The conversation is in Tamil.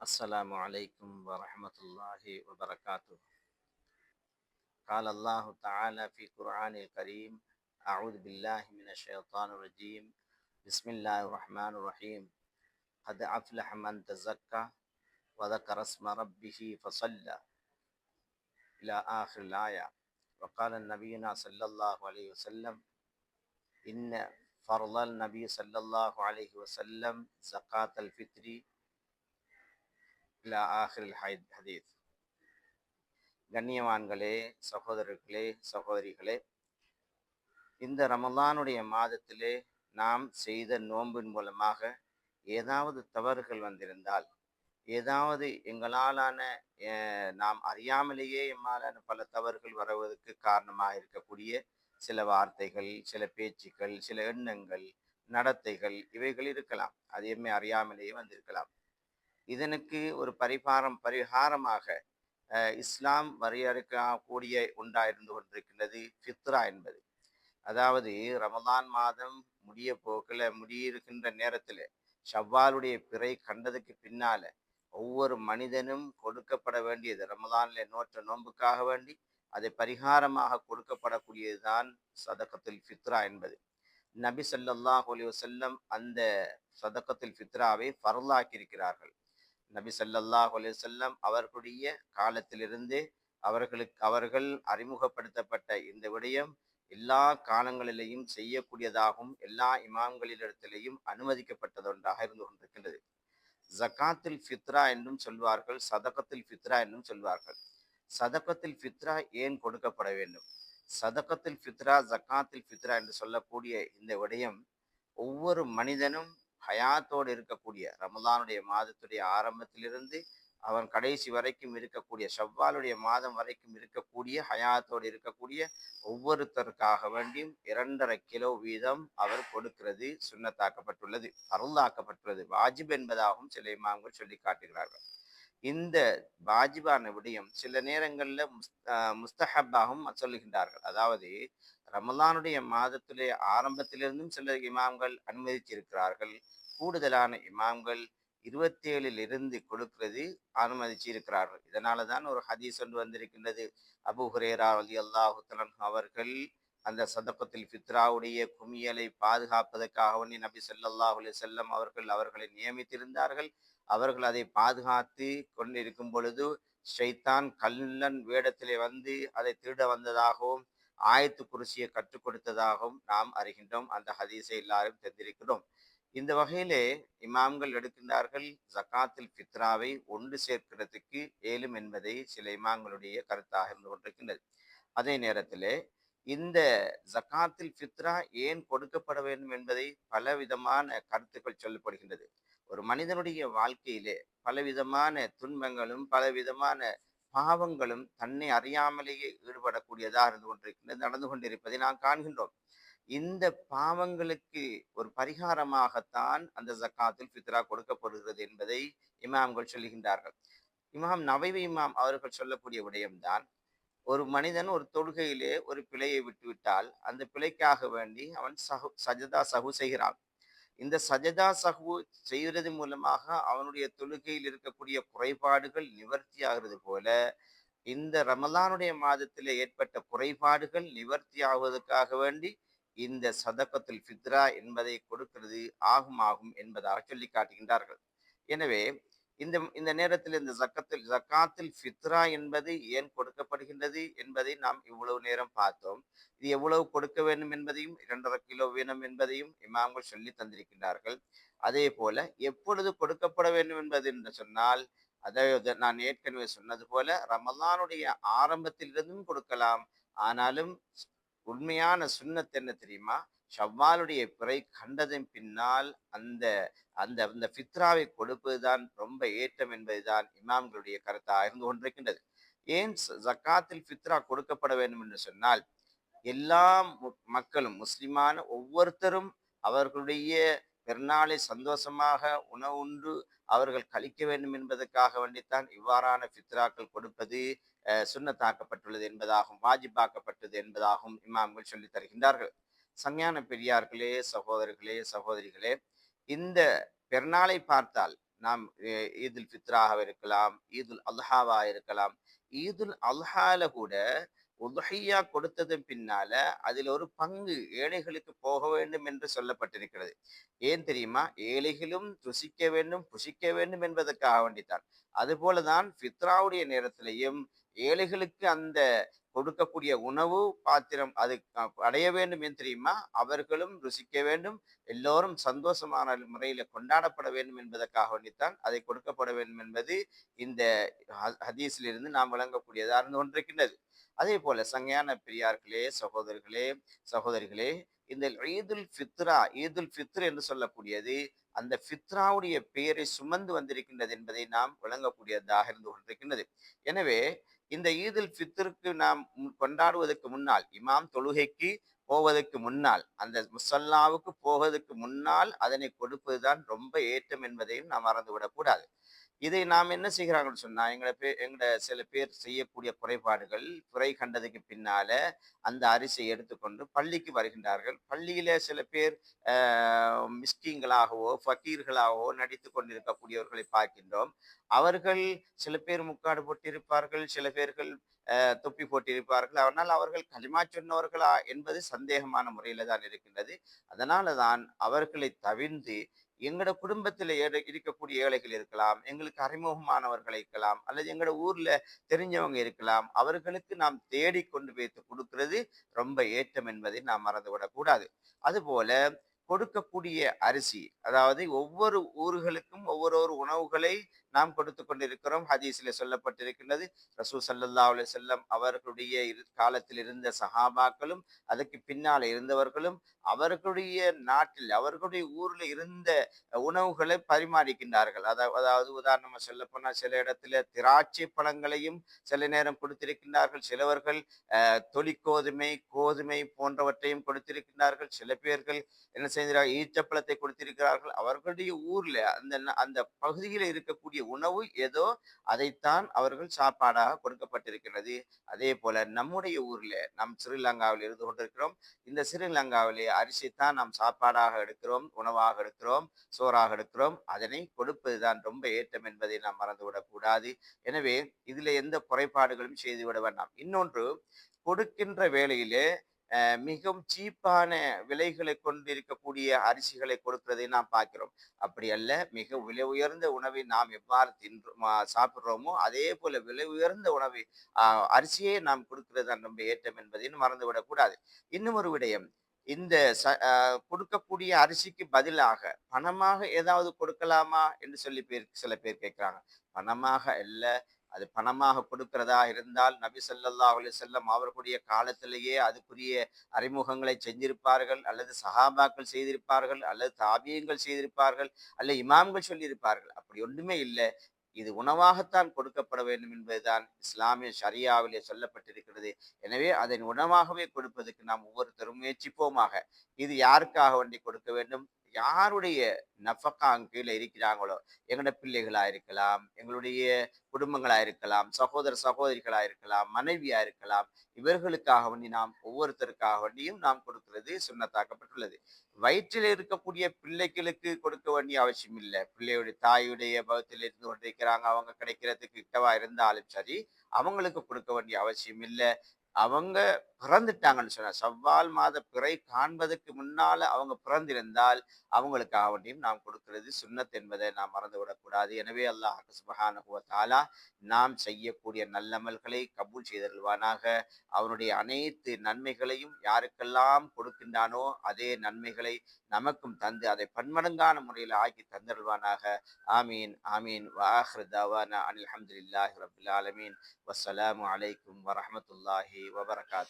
السلام عليكم ورحمة الله وبركاته. قال الله تعالى في قرآن الكريم: أعوذ بالله من الشيطان الرجيم. بسم الله الرحمن الرحيم. قد أفلح من تزكى وذكر اسم ربه فصلى إلى آخر الآية. وقال النبي صلى الله عليه وسلم: إن فرض النبي صلى الله عليه وسلم زكاة الفطر إلى آخر الحديث. கண்ணியவான்களே, சகோதரர்களே, சகோதரிகளே, இந்த ரமலானுடைய மாதத்திலே நாம் செய்த நோன்பின் மூலமாக ஏதாவது தவறுகள் வந்திருந்தால், ஏதாவது எங்களாலான நாம் அறியாமலேயே எம்மாலான பல தவறுகள் வருவதற்கு காரணமாக இருக்கக்கூடிய சில வார்த்தைகள், சில பேச்சுக்கள், சில எண்ணங்கள், நடத்தைகள் இவைகள் இருக்கலாம். அது எம்மை அறியாமலேயே வந்திருக்கலாம். இதனுக்கு ஒரு பரிகாரமாக இஸ்லாம் வரையறுக்கக்கூடிய ஒன்றாயிருந்து கொண்டிருக்கின்றது ஃபித்ரா என்பது. அதாவது ரமலான் மாதம் முடியிருக்கின்ற நேரத்தில், ஷவ்வாலுடைய பிறை கண்டதுக்கு பின்னால ஒவ்வொரு மனிதனும் கொடுக்கப்பட வேண்டியது, ரமலான்ல நோற்ற நோன்புக்காக வேண்டி அதை பரிகாரமாக கொடுக்கப்படக்கூடியதுதான் சதகத்துல் ஃபித்ரா என்பது. நபி ஸல்லல்லாஹு அலைஹி வஸல்லம் அந்த சதகத்துல் ஃபித்ராவை ஃபர்லாக்கி இருக்கிறார்கள். நபி ஸல்லல்லாஹு அலைஹி வஸல்லம் அவர்களுடைய காலத்திலிருந்தே அவர்கள் அறிமுகப்படுத்தப்பட்ட இந்த விடயம் எல்லா காலங்களிலேயும் செய்யக்கூடியதாகவும் எல்லா இமாம்களிடத்திலேயும் அனுமதிக்கப்பட்டது ஒன்றாக இருந்து கொண்டிருக்கின்றது. ஜகாத்துல் ஃபித்ரா என்றும் சொல்வார்கள், சதகத்துல் ஃபித்ரா என்றும் சொல்வார்கள். சதகத்துல் ஃபித்ரா ஏன் கொடுக்கப்பட வேண்டும்? சதகத்துல் ஃபித்ரா, ஜகாத்துல் ஃபித்ரா என்று சொல்லக்கூடிய இந்த விடயம் ஒவ்வொரு மனிதனும் ஹயாத்தோடு இருக்கக்கூடிய, ரமலானுடைய மாதத்துடைய ஆரம்பத்திலிருந்து அவன் கடைசி வரைக்கும் இருக்கக்கூடிய, ஷவ்வாலுடைய மாதம் வரைக்கும் இருக்கக்கூடிய, ஹயாத்தோடு இருக்கக்கூடிய ஒவ்வொருத்தருக்காக வேண்டியும் 2.5 கிலோ வீதம் அவர் கொடுக்கிறது சுன்னத்தாக்கப்பட்டுள்ளது, அருளாக்கப்பட்டுள்ளது, வாஜிப் என்பதாகவும் சில இமாம்கள் சொல்லி காட்டுகிறார்கள். இந்த வாஜிபான விடயம் சில நேரங்களில் முஸ்தஹப்பாகவும் சொல்லுகின்றார்கள். அதாவது ரமலானுடைய மாதத்திலே ஆரம்பத்திலிருந்தும் சில இமாம்கள் அனுமதிச்சிருக்கிறார்கள். கூடுதலான இமாம்கள் 27 கொடுக்கிறது அனுமதிச்சிருக்கிறார்கள். இதனால தான் ஒரு ஹதீஸ் ஒன்று வந்திருக்கின்றது. அபூ ஹுரைரா ரலியல்லாஹு தஆலா அவர்கள் அந்த சதகத்துல் ஃபித்ராவுடைய குமியலை பாதுகாப்பதற்காக நபி ஸல்லல்லாஹு அலைஹி வஸல்லம் அவர்களை நியமித்திருந்தார்கள். அவர்கள் அதை பாதுகாத்து கொண்டிருக்கும் பொழுது ஷைத்தான் கல்லன் வேடத்திலே வந்து அதை திருட வந்ததாகவும் ஆயத்து குர்சியை கற்றுக் கொடுத்ததாகவும் நாம் அறிகின்றோம். அந்த ஹதீஸை எல்லாரும் தெரிந்திருக்கிறோம். இந்த வகையிலே இமாம்கள் எடுக்கின்றார்கள், ஜகாத்துல் ஃபித்ராவை ஒன்று சேர்க்கிறதுக்கு ஏலும் என்பதை சில இமாம்களுடைய கருத்தாக இருந்து கொண்டிருக்கின்றது. அதே நேரத்திலே இந்த ஜகாத்துல் ஃபித்ரா ஏன் கொடுக்கப்பட வேண்டும் என்பதை பலவிதமான கருத்துக்கள் சொல்லப்படுகின்றது. ஒரு மனிதனுடைய வாழ்க்கையிலே பலவிதமான துன்பங்களும் பலவிதமான பாவங்களும் தன்னை அறியாமலேயே ஈடுபடக்கூடியதாக நடந்து கொண்டிருப்பதை நாம் காண்கின்றோம். இந்த பாவங்களுக்கு ஒரு பரிகாரமாகத்தான் அந்த ஜகாத்துல் ஃபித்ரா கொடுக்கப்படுகிறது என்பதை இமாம்கள் சொல்லுகின்றார்கள். இமாம் நவவி இமாம் அவர்கள் சொல்லக்கூடிய விடயம்தான், ஒரு மனிதன் ஒரு தொழுகையிலே ஒரு பிழையை விட்டுவிட்டால் அந்த பிழைக்காக வேண்டி அவன் சஜதா சஹு செய்கிறான். இந்த சஜதா சஹு செய்கிறது மூலமாக அவனுடைய தொழுகையில் இருக்கக்கூடிய குறைபாடுகள் நிவர்த்தி ஆகிறது போல, இந்த ரமலானுடைய மாதத்திலே ஏற்பட்ட குறைபாடுகள் நிவர்த்தி ஆகுவதற்காக வேண்டி இந்த சதகத்துல் ஃபித்ரா என்பதை கொடுக்கிறது ஆகும் என்பதாக சொல்லி காட்டுகின்றார்கள். எனவே இந்த இந்த நேரத்தில் இந்த ஜக்காத்துல் ஃபித்ரா என்பது ஏன் கொடுக்கப்படுகின்றது என்பதை நாம் இவ்வளவு நேரம் பார்த்தோம். இது எவ்வளவு கொடுக்க வேண்டும் என்பதையும் 2.5 கிலோ வேணும் என்பதையும் இமாம்கள் சொல்லி தந்திருக்கின்றார்கள். அதே போல எப்பொழுது கொடுக்கப்பட வேண்டும் என்பது என்று சொன்னால், அதாவது நான் ஏற்கனவே சொன்னது போல ரமலானுடைய ஆரம்பத்திலிருந்தும் கொடுக்கலாம். ஆனாலும் உண்மையான சுன்னத் என்ன தெரியுமா? ஷவ்வாலுடைய பிறை கண்டதன் பின்னால் அந்த அந்த அந்த ஃபித்ராவை கொடுப்பதுதான் ரொம்ப ஏற்றம் என்பதுதான் இமாம்களுடைய கருத்தாக இருந்து கொண்டிருக்கின்றது. ஏன் ஜக்காத்தில் ஃபித்ரா கொடுக்கப்பட வேண்டும் என்று சொன்னால், எல்லா மக்களும், முஸ்லிமான ஒவ்வொருத்தரும் அவர்களுடைய பெருநாளை சந்தோஷமாக உணவுண்டு அவர்கள் கழிக்க வேண்டும் என்பதற்காக வேண்டித்தான் இவ்வாறான ஃபித்ராக்கள் கொடுப்பது சுன்னத்தாக்கப்பட்டுள்ளது என்பதாகவும் வாஜிபாக்கப்பட்டது என்பதாகவும் இமாம்கள் சொல்லி தருகின்றார்கள். சங்ஞான பெரியார்களே, சகோதரர்களே, சகோதரிகளே, இந்த பெருநாளை பார்த்தால் நாம் ஈதுல் ஃபித்ராக இருக்கலாம், ஈதுல் அல்ஹாவா இருக்கலாம். ஈதுல் அல்ஹால கூட உதுஹியா கொடுத்ததன் பின்னால அதில் ஒரு பங்கு ஏழைகளுக்கு போக வேண்டும் என்று சொல்லப்பட்டிருக்கிறது. ஏன் தெரியுமா? ஏழைகளும் ருசிக்க வேண்டும், புசிக்க வேண்டும் என்பதற்காக வேண்டித்தான். அதுபோலதான் ஃபித்ராவுடைய நேரத்திலேயும் ஏழைகளுக்கு அந்த கொடுக்கக்கூடிய உணவு பாத்திரம் அது அடைய வேண்டும் என்று தெரியுமா? அவர்களும் ருசிக்க வேண்டும், எல்லோரும் சந்தோஷமான முறையில கொண்டாடப்பட வேண்டும் என்பதற்காக வேண்டித்தான் அதை கொடுக்கப்பட வேண்டும் என்பது இந்த ஹதீஸிலிருந்து நாம் விளங்கக்கூடியதாக இருந்து கொண்டிருக்கின்றது. அதே போல சங்கையான பெரியார்களே, சகோதரர்களே, சகோதரிகளே, இந்த ஈதுல் ஃபித்ர் என்று சொல்லக்கூடியது அந்த ஃபித்ராவுடைய பெயரை சுமந்து வந்திருக்கின்றது என்பதை நாம் விளங்கக்கூடியதாக இருந்து கொண்டிருக்கின்றது. எனவே இந்த ஈதுல் ஃபித்ருக்கு நாம் கொண்டாடுவதற்கு முன்னால், இமாம் தொழுகைக்கு போவதற்கு முன்னால், அந்த முசல்லாவுக்கு போவதற்கு முன்னால் அதனை கொடுப்பதுதான் ரொம்ப ஏற்றம் என்பதையும் நாம் மறந்துவிடக் கூடாது. இதை நாம் என்ன செய்கிறாங்கன்னு சொன்னா, எங்கட சில பேர் செய்யக்கூடிய குறைபாடுகள், குறை கண்டதுக்கு பின்னால அந்த அரிசியை எடுத்துக்கொண்டு பள்ளிக்கு வருகின்றார்கள். பள்ளியில சில பேர் மிஸ்கீன்களாகவோ, ஃபக்கீர்களாகவோ நடித்துக் கொண்டிருக்கக்கூடியவர்களை பார்க்கின்றோம். அவர்கள் சில பேர் முக்காடு போட்டிருப்பார்கள், சில பேர்கள் தொப்பி போட்டிருப்பார்கள். ஆனால் அவர்கள் களிமா சொன்னவர்களா என்பது சந்தேகமான முறையில தான் இருக்கின்றது. அதனால தான் அவர்களை தவிர்ந்து எங்களோட குடும்பத்தில் இருக்கக்கூடிய ஏழைகள் இருக்கலாம், எங்களுக்கு அறிமுகமானவர்கள் இருக்கலாம், அல்லது எங்களோட ஊர்ல தெரிஞ்சவங்க இருக்கலாம். அவர்களுக்கு நாம் தேடி கொண்டு வைத்து கொடுக்கிறது ரொம்ப ஏற்றம் என்பதை நாம் மறந்துவிடக் கூடாது. அதுபோல கொடுக்கக்கூடிய அரிசி, அதாவது ஒவ்வொரு ஊர்களுக்கும் ஒவ்வொரு உணவுகளை நாம் கொடுத்து கொண்டிருக்கிறோம். ஹதீஸில் சொல்லப்பட்டிருக்கின்றது. ரசூல் ஸல்லல்லாஹு அலைஹி வஸல்லம் அவர்களுடைய காலத்தில் இருந்த சஹாபாக்களும் அதற்கு பின்னால் இருந்தவர்களும் அவர்களுடைய நாட்டில் அவர்களுடைய ஊர்ல இருந்த உணவுகளை பரிமாறிக்கின்றார்கள். அதாவது உதாரணமா சொல்ல போனா சில இடத்துல திராட்சை பழங்களையும் சில நேரம் கொடுத்திருக்கின்றார்கள். சிலவர்கள் தொழிற்கோதுமை, கோதுமை போன்றவற்றையும் கொடுத்திருக்கின்றார்கள். சில பேர்கள் என்ன செய்கிறார்கள்? ஈச்சப்பழத்தை கொடுத்திருக்கிறார்கள். அவர்களுடைய ஊர்ல அந்த அந்த பகுதியில் இருக்கக்கூடிய உணவு ஏதோ அதைத்தான் அவர்கள் சாப்பாடாக கொடுக்கப்பட்டிருக்கிறது. அதே போல நம்முடைய ஊர்ல நம் ஸ்ரீலங்காவில் இருந்து கொண்டிருக்கிறோம். இந்த ஸ்ரீலங்காவிலே அரிசித்தான் நாம் சாப்பாடாக எடுக்கிறோம், உணவாக எடுக்கிறோம், சோறாக எடுக்கிறோம். அதனை கொடுப்பதுதான் ரொம்ப ஏற்றம் என்பதை நாம் மறந்துவிடக் கூடாது. எனவே இதுல எந்த குறைபாடுகளும் செய்துவிட வேண்டாம். இன்னொன்று, கொடுக்கின்ற வேளையிலே மிகவும் சீப்பான விலைகளை கொண்டிருக்கக்கூடிய அரிசிகளை கொடுக்கிறதை நாம் பார்க்கிறோம். அப்படி அல்ல, மிக விலை உயர்ந்த உணவை நாம் எவ்வாறு சாப்பிடுறோமோ அதே போல விலை உயர்ந்த உணவை அரிசியை நாம் கொடுக்கிறது நம்ம ஏற்றம் என்பதையும் மறந்துவிடக் கூடாது. இன்னும் ஒரு விடயம், இந்த கொடுக்கக்கூடிய அரிசிக்கு பதிலாக பணமாக ஏதாவது கொடுக்கலாமா என்று சொல்லி சில பேர் கேட்கிறாங்க. பணமாக அல்ல, அது பணமாக கொடுக்கிறதா இருந்தால் நபி ஸல்லல்லாஹு அலைஹி வஸல்லம் அவர்களுடைய காலத்திலேயே அதுக்குரிய அறிமுகங்களை செஞ்சிருப்பார்கள், அல்லது சஹாபாக்கள் செய்திருப்பார்கள், அல்லது தாபியங்கள் செய்திருப்பார்கள், அல்ல இமாம்கள் சொல்லியிருப்பார்கள். அப்படி ஒன்றுமே இல்லை. இது உணவாகத்தான் கொடுக்கப்பட வேண்டும் என்பதுதான் இஸ்லாமிய ஷரியாவிலே சொல்லப்பட்டிருக்கிறது. எனவே அதை உணவாகவே கொடுப்பதற்கு நாம் ஒவ்வொருத்தரும் முயற்சிப்போமாக. இது யாருக்காக வேண்டி கொடுக்க வேண்டும்? யாருடைய நஃபக்கா கீழே இருக்கிறாங்களோ, எங்களோட பிள்ளைகளா இருக்கலாம், எங்களுடைய குடும்பங்களா இருக்கலாம், சகோதர சகோதரிகளா இருக்கலாம், மனைவியா இருக்கலாம். இவர்களுக்காக வேண்டி நாம் ஒவ்வொருத்தருக்காக வேண்டியும் நாம் கொடுக்கிறது சுன்னத்தாக்கப்பட்டுள்ளது. வயிற்றில் இருக்கக்கூடிய பிள்ளைகளுக்கு கொடுக்க வேண்டிய அவசியம் இல்லை. பிள்ளையுடைய தாயுடைய பகத்தில் இருந்து கொண்டிருக்கிறாங்க, அவங்க கிடைக்கிறதுக்கு கிட்டவா இருந்தாலும் சரி, அவங்களுக்கு கொடுக்க வேண்டிய அவசியம் இல்லை. அவங்க பிறந்துட்டாங்கன்னு சொன்னா, ஷவ்வால் மாத பிறை காண்பதற்கு முன்னால அவங்க பிறந்திருந்தால் அவங்களுக்காக வேண்டியும் நாம் கொடுக்கிறது சுன்னத் என்பதை நாம் மறந்துவிடக்கூடாது. எனவே அல்லாஹ் சுப்ஹானஹு வ தஆலா நாம் செய்யக்கூடிய நல்லமல்களை கபூல் செய்தருள்வானாக. அவனுடைய அனைத்து நன்மைகளையும் யாருக்கெல்லாம் கொடுக்கின்றானோ அதே நன்மைகளை நமக்கும் தந்து அதை பன்மடங்கான முறையில் ஆக்கி தந்தருள்வானாக. ஆமீன் ஆமீன். வ ஆஹிரு தஅவானா அனில் ஹம்துலில்லாஹி ரப்பில் ஆலமீன். வஸ்ஸலாமு அலைக்கும் வரஹ்மத்துல்லாஹி வபரகாத்துஹு.